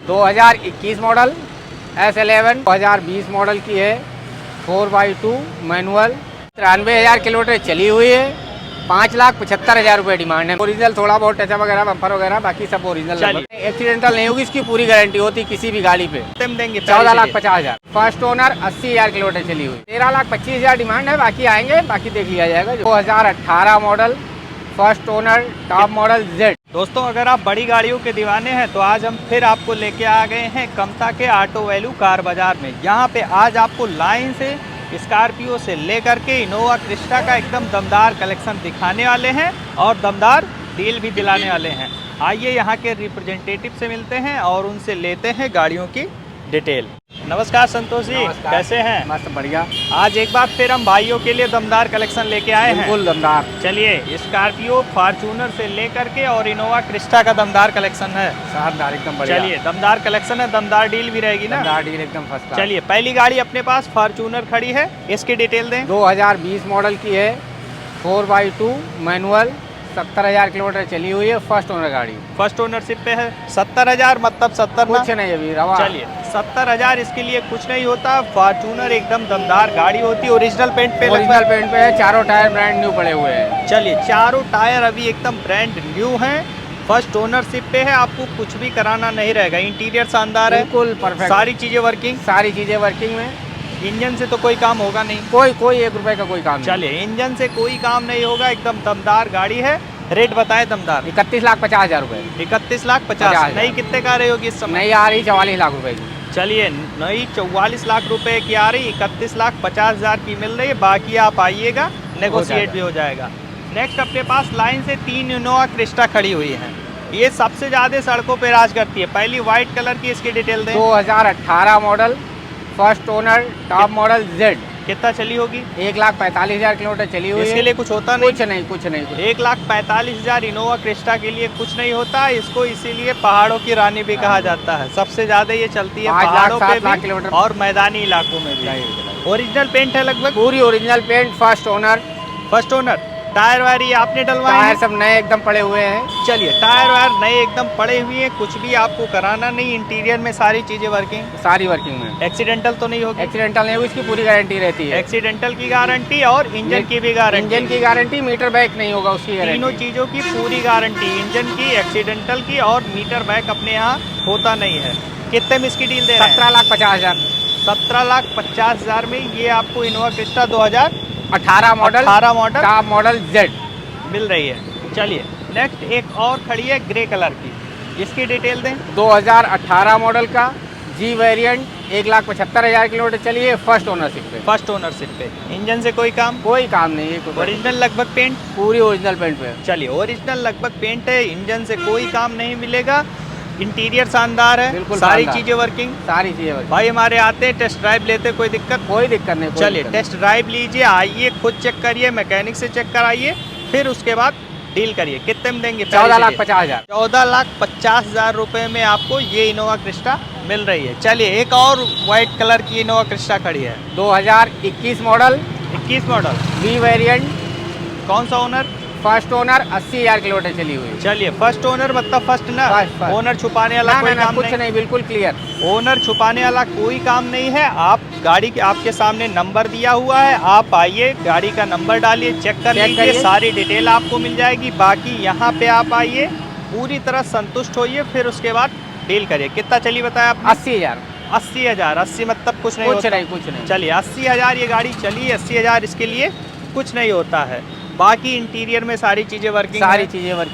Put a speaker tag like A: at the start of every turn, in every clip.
A: 2021 model S11 2020 model की है। 4x2 manual, 93,000 kilometre चली हुई है। 5,75,000 रुपये डिमांड है। ओरिजिनल थोड़ा बहुत टचअप वगैरह, बम्पर वगैरह, बाकी सब ओरिजिनल। एक्सीडेंटल नहीं होगी, इसकी पूरी गारंटी होती किसी भी गाड़ी पे।
B: देंगे
A: 14,50,000। फर्स्ट ओनर, 80,000 किलोमीटर चली हुई। 13,25,000 डिमांड है, बाकी आएंगे, बाकी देख लिया जाएगा। 2018 model, first owner, top model Z।
B: दोस्तों, अगर आप बड़ी गाड़ियों के दीवाने हैं तो आज हम फिर आपको लेके आ गए हैं कमता के ऑटो वैल्यू कार बाजार में। यहाँ पे आज आपको लाइन से स्कॉर्पियो से लेकर के इनोवा क्रिस्टा का एकदम दमदार कलेक्शन दिखाने वाले हैं और दमदार डील भी दिलाने वाले हैं। आइए यहाँ के रिप्रेजेंटेटिव से मिलते हैं और उनसे लेते हैं गाड़ियों की डिटेल। नमस्कार संतोष जी, कैसे हैं?
A: मस्त बढ़िया।
B: आज एक बार फिर हम भाइयों के लिए दमदार कलेक्शन लेके आए हैं।
A: बिल्कुल दमदार।
B: चलिए, स्कॉर्पियो, फॉर्च्यूनर से लेकर के और इनोवा क्रिस्टा का दमदार कलेक्शन है।
A: शानदार, एकदम बढ़िया।
B: चलिए, दमदार कलेक्शन है, दमदार डील भी रहेगी ना?
A: दमदार डील एकदम फर्स्ट क्लास।
B: चलिए, पहली गाड़ी अपने पास फॉर्च्यूनर खड़ी है, इसकी डिटेल दें।
A: 2020 मॉडल की है। 4x2 मैनुअल, 70,000 किलोमीटर चली हुई है। फर्स्ट ओनर गाड़ी,
B: फर्स्ट ओनरशिप पे है। 70,000 मतलब 70
A: कुछ नहीं अभी रवा।
B: चलिए, 70,000 इसके लिए कुछ नहीं होता। फॉर्च्यूनर एकदम दमदार गाड़ी होती है। ओरिजिनल पेंट पे,
A: ओरिजिनल पेंट पे है। चारों टायर ब्रांड न्यू पड़े हुए हैं।
B: चलिए, चारों टायर अभी एकदम ब्रांड न्यू हैं। फर्स्ट ओनरशिप पे है, आपको कुछ भी कराना नहीं रहेगा। इंटीरियर शानदार है,
A: बिल्कुल परफेक्ट।
B: सारी चीजें वर्किंग।
A: सारी चीजें वर्किंग में।
B: इंजन से तो कोई काम होगा नहीं?
A: कोई 1 रुपए का कोई काम नहीं।
B: चलिए, इंजन से कोई काम नहीं होगा, एकदम दमदार गाड़ी है। रेट बताए दमदार।
A: 31,50,000 रुपए।
B: 31,50,000। नई कितने का रही होगी इस समय?
A: नई आ रही 44 लाख रुपए की।
B: चलिए, नई 44 लाख रुपए की आ रही, 31,50,000 की मिल रही है। बाकी आप आइएगा, नेगोशिएट भी हो जाएगा। नेक्स्ट अपने पास लाइन से 3 इनोवा क्रिस्टा खड़ी हुई हैं। ये सबसे ज़्यादा सड़कों पे राज करती है। पहली व्हाइट कलर की, इसकी डिटेल दें।
A: 2018 model, first owner, top model Z।
B: कितना चली होगी?
A: 1,45,000 किलोमीटर चली हुई है।
B: इसके लिए कुछ होता नहीं?
A: कुछ नहीं।
B: 1,45,000 इनोवा क्रिस्टा के लिए कुछ नहीं होता। इसको इसीलिए पहाड़ों की रानी भी कहा जाता है। सबसे ज्यादा ये चलती है पहाड़ों पे भी और मैदानी इलाकों में भी। ओरिजिनल पेंट है लगभग?
A: पूरी original paint, first owner.
B: First owner. Tyre wire ये आपने डलवाए?
A: टायर सब नए एकदम पड़े हुए हैं।
B: चलिए, टायर वायर नए एकदम पड़े हुए हैं, कुछ भी आपको कराना नहीं। इंटीरियर में सारी चीजें वर्किंग?
A: सारी वर्किंग में।
B: एक्सीडेंटल तो नहीं होगी?
A: एक्सीडेंटल नहीं होगी, इसकी पूरी गारंटी रहती है।
B: एक्सीडेंटल की गारंटी और इंजन की भी गारंटी?
A: इंजन की गारंटी, मीटर बैक नहीं होगा उसकी गारंटी।
B: तीनों चीजों की पूरी गारंटी, इंजन की, एक्सीडेंटल की और मीटर बैक अपने यहाँ होता नहीं है। कितने में इसकी डील दे रहे हैं?
A: 17,50,000।
B: 17,50,000 में ये आपको Innova Crysta 2018
A: model, top model Z
B: मिल रही है। चलिए, नेक्स्ट एक और खड़ी है ग्रे कलर की, इसकी डिटेल दें।
A: 2018 मॉडल का G वेरिएंट, 1,75,000 किलोमीटर चली है। फर्स्ट ओनरशिप पे।
B: फर्स्ट ओनरशिप पे। इंजन से कोई काम?
A: कोई काम नहीं है।
B: ओरिजिनल लगभग पेंट?
A: पूरी ओरिजिनल पेंट पे।
B: चलिए, ओरिजिनल लगभग पेंट है, इंजन से कोई काम नहीं मिलेगा। इंटीरियर शानदार है,
A: बिल्कुल
B: सारी चीजें वर्किंग।
A: सारी चीजें वर्किंग।
B: भाई हमारे आते हैं, टेस्ट ड्राइव लेते, कोई दिक्कत?
A: कोई दिक्कत नहीं।
B: चलिए, टेस्ट ड्राइव लीजिए, आइए, खुद चेक करिए, मैकेनिक से चेक कराइए, फिर उसके बाद डील करिए। कितने में देंगे?
A: 14,50,000।
B: 14,50,000 रुपए में आपको ये इनोवा क्रिस्टा मिल रही है। चलिए, एक और व्हाइट कलर की इनोवा क्रिस्टा खड़ी है।
A: 2021 मॉडल,
B: 21 मॉडल,
A: B वेरिएंट।
B: कौन सा ओनर?
A: फर्स्ट ओनर, 80,000 किलोमीटर चली हुई।
B: चलिए, फर्स्ट ओनर मतलब फर्स्ट ना?
A: फर्स्ट।
B: ओनर छुपाने वाला कोई काम
A: कुछ नहीं, बिल्कुल क्लियर।
B: ओनर छुपाने वाला कोई काम नहीं है। आप गाड़ी के आपके सामने नंबर दिया हुआ है, आप आइए, गाड़ी का नंबर डालिए, चेक कर लीजिए, सारी डिटेल आपको मिल जाएगी। बाकी यहाँ पे आप आइए, पूरी तरह संतुष्ट होइए, फिर उसके बाद डील करिए। कितना चली बताया आपने?
A: 80,000।
B: 80,000। 80 मतलब कुछ नहीं?
A: कुछ नहीं।
B: चलिए, 80,000 ये गाड़ी चली, 80,000 इसके लिए कुछ नहीं होता है। बाकी इंटीरियर में सारी चीजें वर्किंग,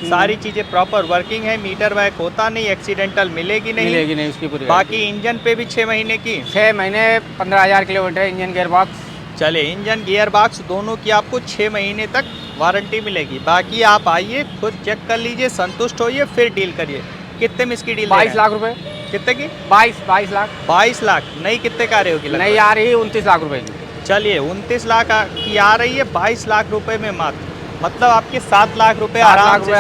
B: सारी चीजें प्रॉपर वर्किंग है। मीटर बैक होता नहीं, एक्सीडेंटल मिलेगी नहीं
A: उसकी पूरी।
B: बाकी इंजन पे भी 6 महीने की,
A: 6 महीने 15,000 किलोमीटर इंजन गियर बॉक्स।
B: चले, इंजन गियर बॉक्स दोनों की आपको 6 महीने तक वारंटी मिलेगी। बाकी आप आइए, खुद चेक कर लीजिए, संतुष्ट होइए, फिर डील करिए। कितने में इसकी डील?
A: 22 लाख रुपए।
B: कितने की?
A: 22 लाख।
B: 22 लाख। नई कितने का रही होगी?
A: नई आ रही है 29 लाख रुपए की।
B: चलिए, 29 लाख की आ रही है, 22 लाख रुपए में मात्र, मतलब आपके 7 लाख रुपए आराम से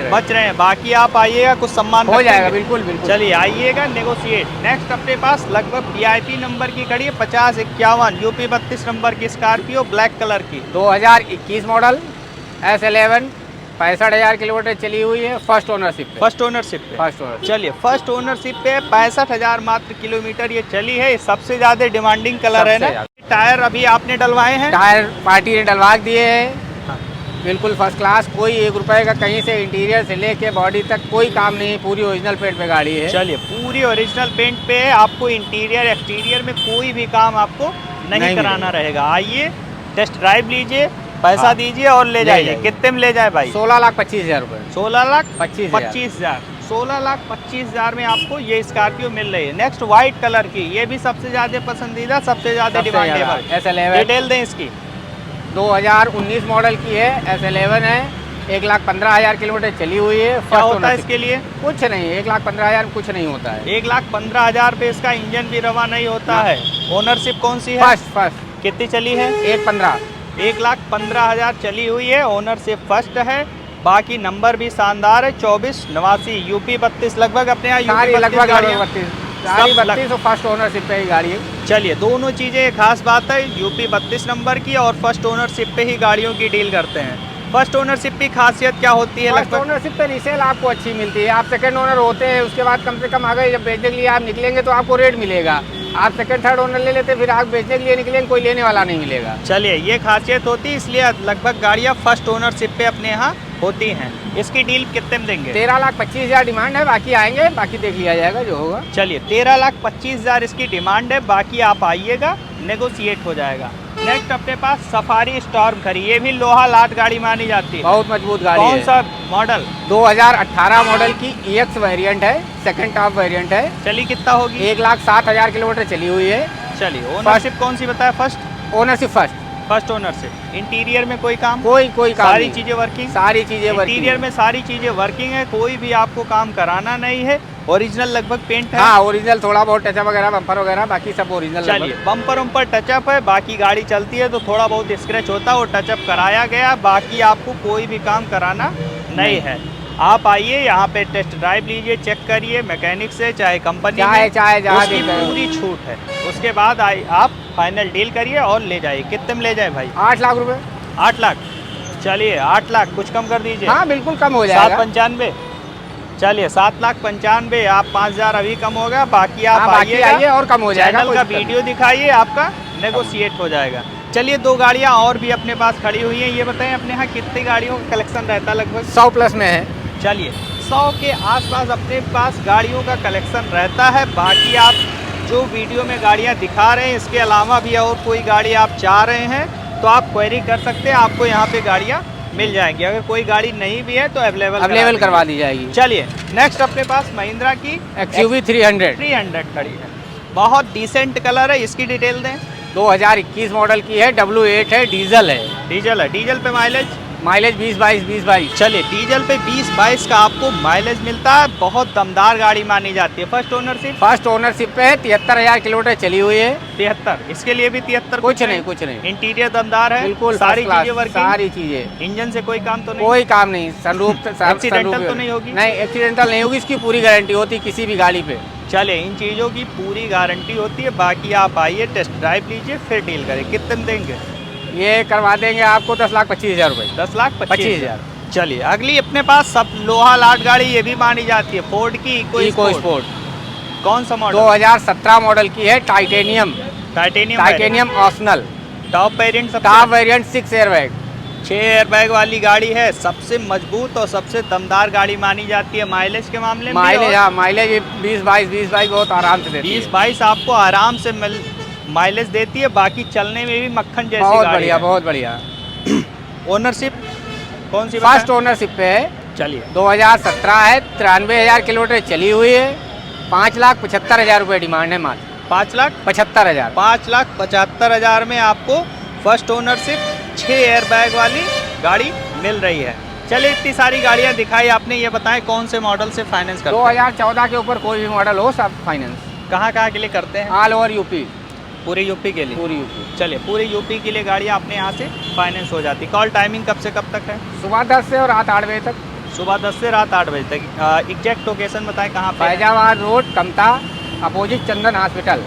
B: बच रहे हैं। बाकी आप आइएगा, कुछ सम्मान
A: हो जाएगा। बिल्कुल।
B: चलिए, आइएगा, नेगोशिएट। नेक्स्ट अपने पास लगभग VIP नंबर की खड़ी है, 5051 UP 32 नंबर की स्कॉर्पियो, ब्लैक कलर की।
A: 2021 मॉडल, S11, 65,000 किलोमीटर चली हुई है, फर्स्ट ओनरशिप पे।
B: फर्स्ट ओनरशिप पे।
A: First ownership.
B: चलिए फर्स्ट ओनरशिप पे 65,000 मात्र किलोमीटर ये चली है। सबसे ज्यादा डिमांडिंग कलर है ना। टायर अभी आपने डलवाए हैं?
A: टायर पार्टी ने डलवा दिए हैं, बिल्कुल फर्स्ट क्लास। कोई 1 रुपए का कहीं से इंटीरियर से लेके बॉडी तक कोई काम नहीं, पूरी ओरिजिनल पेंट पे गाड़ी है।
B: चलिए पूरी ओरिजिनल पेंट पे है, आपको इंटीरियर एक्सटीरियर में कोई भी काम आपको नहीं कराना रहेगा। आइए टेस्ट ड्राइव लीजिए, पैसा दीजिए और ले जाइए। कितने में ले जाए भाई?
A: 16,25,000 रुपए।
B: 16,25,000। 16,25,000 में आपको ये स्कॉर्पियो मिल रही है। नेक्स्ट व्हाइट कलर की, ये भी सबसे ज्यादा पसंदीदा, सबसे ज्यादा डिमांडेबल।
A: S11
B: डिटेल दें इसकी।
A: 2019 मॉडल की है, S11 है, 1,15,000 किलोमीटर चली हुई है।
B: क्या होता है इसके लिए?
A: कुछ नहीं, 1,15,000 कुछ नहीं होता है।
B: 1,15,000 पे इसका इंजन भी रवा नहीं होता है। ओनरशिप कौन सी है?
A: फर्स्ट।
B: कितनी चली है?
A: 1,15,000।
B: 1,15,000 चली हुई है। ओनरशिप फर्स्ट है। बाकी नंबर भी शानदार है, 2489 यूपी 32। लगभग अपने यहाँ यूपी 32
A: और फर्स्ट ओनरशिप पे ही गाड़ी है।
B: चलिए दोनों चीज़ें खास बात है, यूपी 32 नंबर की और फर्स्ट ओनरशिप पे ही गाड़ियों की डील करते हैं। फर्स्ट ओनरशिप की खासियत क्या होती है?
A: फर्स्ट ओनरशिप पे रीसेल आपको अच्छी मिलती है। आप सेकंड ओनर होते हैं, उसके बाद कम से कम आगे जब बेचने के लिए आप निकलेंगे तो आपको रेट मिलेगा। आप सेकंड थर्ड ओनर ले लेते, फिर आप बेचने के लिए निकलेंगे, कोई लेने वाला नहीं मिलेगा।
B: चलिए ये खासियत होती है, इसलिए लगभग गाड़ियाँ फर्स्ट ओनरशिप पे अपने यहाँ होती हैं। इसकी डील कितने में देंगे?
A: 13,25,000 डिमांड है, बाकी आएंगे, बाकी देख लिया जाएगा जो होगा।
B: चलिए 13,25,000 इसकी डिमांड है, बाकी आप आइएगा, नेगोशिएट हो जाएगा। नेक्स्ट अपने पास सफारी स्टॉर्म खड़ी, ये भी लोहा लाट गाड़ी मानी जाती है।
A: बहुत मजबूत गाड़ी है।
B: कौन सा मॉडल?
A: 2018 मॉडल की EX वेरिएंट है, सेकंड टॉप वेरिएंट है।
B: चली कितना होगी?
A: 1,07,000 किलोमीटर चली हुई है।
B: चलिए ओनरशिप कौन सी बताया? First
A: ownership
B: first ownership. Interior में कोई काम?
A: कोई काम
B: सारी
A: नहीं।
B: चीजें वर्किंग?
A: सारी चीजें वर्किंग।
B: इंटीरियर में सारी चीजें वर्किंग है, कोई भी आपको काम कराना नहीं है। ओरिजिनल लगभग पेंट है।
A: हाँ ओरिजिनल, थोड़ा बहुत टचअप वगैरह, बम्पर वगैरह, बाकी सब ओरिजिनल।
B: चलिए बम्पर उम्पर टचअप है, बाकी गाड़ी चलती है तो थोड़ा बहुत स्क्रैच होता है, वो टचअप कराया गया। बाकी आपको कोई भी काम कराना नहीं है। आप आइए यहाँ पे टेस्ट ड्राइव लीजिए, चेक करिए मैकेनिक से, चाहे कंपनी में,
A: चाहे जहाँ
B: उसकी पूरी छूट है। उसके बाद आप फाइनल डील करिए और ले जाइए। कितने में ले जाए भाई?
A: 8 लाख रुपए।
B: 8 लाख। चलिए 8 लाख कुछ कम कर दीजिए।
A: हाँ बिल्कुल कम हो जाएगा।
B: 795। चलिए 7,95,000। आप 5,000 अभी कम होगा, बाकी आप
A: आइए और कम हो जाएगा।
B: चैनल का वीडियो दिखाइए, आपका नेगोशिएट हो जाएगा। चलिए 2 गाड़ियाँ और भी अपने पास खड़ी हुई हैं, ये बताएं अपने यहाँ कितनी गाड़ियों का कलेक्शन रहता है? लगभग
A: 100 प्लस में है।
B: चलिए 100 के आसपास अपने पास गाड़ियों का कलेक्शन रहता है। बाकी आप जो वीडियो में गाड़ियां दिखा रहे हैं, इसके अलावा भी और कोई गाड़ी आप चाह रहे हैं तो आप क्वेरी कर सकते हैं, आपको यहाँ पे गाड़ियां मिल जाएंगी। अगर कोई गाड़ी नहीं भी है तो अवेलेबल
A: करवा दी जाएगी।
B: चलिए नेक्स्ट अपने पास महिंद्रा की
A: XUV 300
B: खड़ी है, बहुत डिसेंट कलर है। इसकी डिटेल दें।
A: 2021 मॉडल की है, W8 है, डीजल है।
B: डीजल पे माइलेज
A: 20-22।
B: चलिए डीजल पे 20-22 का आपको माइलेज मिलता है। बहुत दमदार गाड़ी मानी जाती है। फर्स्ट ओनरशिप
A: पे है, 73,000 किलोमीटर चली हुई है।
B: 73, इसके लिए भी 73?
A: कुछ नहीं।
B: इंटीरियर दमदार है,
A: बिल्कुल
B: सारी चीजें वर्किंग,
A: सारी चीजें।
B: इंजन से कोई काम तो नहीं?
A: कोई काम नहीं। सनरूफ
B: एक्सीडेंटल तो नहीं होगी?
A: नहीं एक्सीडेंटल नहीं होगी, इसकी पूरी गारंटी होती है किसी भी गाड़ी पे।
B: चले इन चीज़ों की पूरी गारंटी होती है। बाकी आप आइए टेस्ट ड्राइव लीजिए, फिर डील करें। कितने में देंगे?
A: ये करवा देंगे आपको 10,25,000 रुपये।
B: 10,25,000। चलिए अगली अपने पास सब लोहा लाट गाड़ी, ये भी मानी जाती है, फोर्ड की इको स्पोर्ट। कौन सा मॉडल?
A: 2017 मॉडल की है, titanium optional
B: top variant
A: 6 airbag.
B: 6 airbag वाली गाड़ी है, सबसे मजबूत और सबसे दमदार गाड़ी मानी जाती है। माइलेज के मामले में
A: माइलेज 20-22 बहुत आराम से देती है।
B: 20-22 आपको आराम से माइलेज देती है। बाकी चलने में भी मक्खन जैसी गाड़ी है।
A: बहुत बढ़िया।
B: ओनरशिप कौन सी?
A: फर्स्ट ओनरशिप पे है।
B: चलिए
A: 2017 है, 93,000 किलोमीटर चली हुई है। 5,75,000 रुपये डिमांड है मात्र।
B: 5,75,000। 5,75,000 में आपको फर्स्ट ओनरशिप 6 एयरबैग वाली गाड़ी मिल रही है। चलिए इतनी सारी गाड़ियाँ दिखाई आपने, ये बताएं कौन से मॉडल से फाइनेंस करते हैं?
A: 2014 के ऊपर कोई भी मॉडल हो, सब फाइनेंस।
B: कहाँ के लिए करते हैं?
A: All over UP.
B: पूरे यूपी के लिए?
A: पूरी यूपी।
B: चलिए पूरे यूपी के लिए गाड़ियाँ अपने यहाँ से फाइनेंस हो जाती। कॉल टाइमिंग कब से कब तक है?
A: सुबह 10 से और रात 8 बजे तक।
B: सुबह 10 से रात 8 बजे तक। एग्जैक्ट लोकेशन बताएं कहाँ पे?
A: फैजाबाद रोड, कमता, अपोजिट चंदन हॉस्पिटल।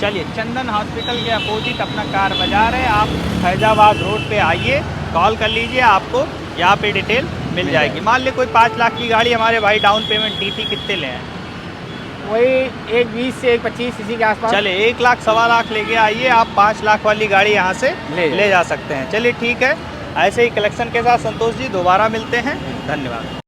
B: चलिए चंदन हॉस्पिटल के अपोजिट अपना कार बाजार है। आप फैजाबाद रोड पे आइए, कॉल कर लीजिए, आपको यहाँ पे डिटेल मिल जाएगी। मान ले कोई 5 लाख की गाड़ी हमारे भाई डाउन पेमेंट दी थी, कितने ले आए?
A: वही 1,20 से 1,25 इसी के आसपास।
B: चले 1 लाख सवा लाख लेके आइए, आप 5 लाख वाली गाड़ी यहाँ से ले जा सकते हैं। चलिए ठीक है, ऐसे ही कलेक्शन के साथ संतोष जी दोबारा मिलते हैं। धन्यवाद।